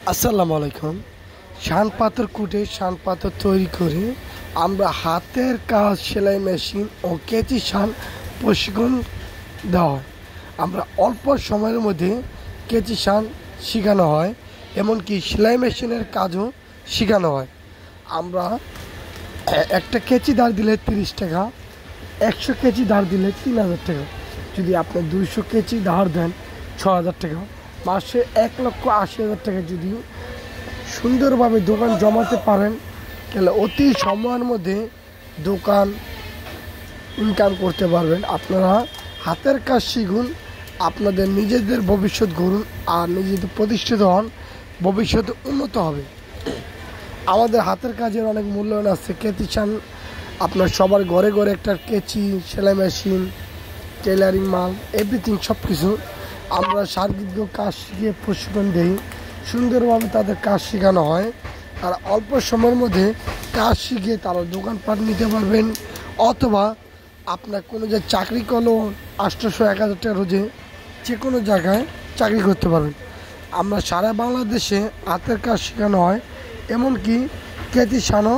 আসসালামু আলাইকুম। শান পাথর কুটে শান পাথর তৈরি করে আমরা হাতের কাজ, সেলাই মেশিন ও কেচি শান প্রশিক্ষণ দেওয়া হয়। আমরা অল্প সময়ের মধ্যে কেচি শান শেখানো হয়, এমনকি সেলাই মেশিনের কাজও শেখানো হয়। আমরা একটা কেচি ধার দিলে 30 টাকা, 100 কেজি ধার দিলে 3000 টাকা। যদি আপনি 200 কেজি ধার দেন 6000 টাকা। মাসে 1,80,000 টাকা যদি সুন্দরভাবে দোকান জমাতে পারেন, তাহলে অতি সময়ের মধ্যে দোকান ইনকাম করতে পারবেন। আপনারা হাতের কাজ শিখুন, আপনাদের নিজেদের ভবিষ্যৎ গড়ুন, আর নিজেদের প্রতিষ্ঠিত হন, ভবিষ্যতে উন্নত হবে। আমাদের হাতের কাজের অনেক মূল্যায়ন আছে। কেচি শান আপনার সবার ঘরে ঘরে একটা কেচি, সেলাই মেশিন, টেলারিং মাল, এভরিথিং সব কিছু আমরা শারীরিক কাজ শিখিয়ে প্রশিক্ষণ দিই। সুন্দরভাবে তাদের কাজ শেখানো হয়, আর অল্প সময়ের মধ্যে কাজ শিখে তারা দোকানপাট নিতে পারবেন, অথবা আপনার কোনো যে চাকরি করলেও 800-1000 টাকা রোজে যে কোনো জায়গায় চাকরি করতে পারবেন। আমরা সারা বাংলাদেশে হাতের কাজ শেখানো হয়, এমনকি কেচি শানও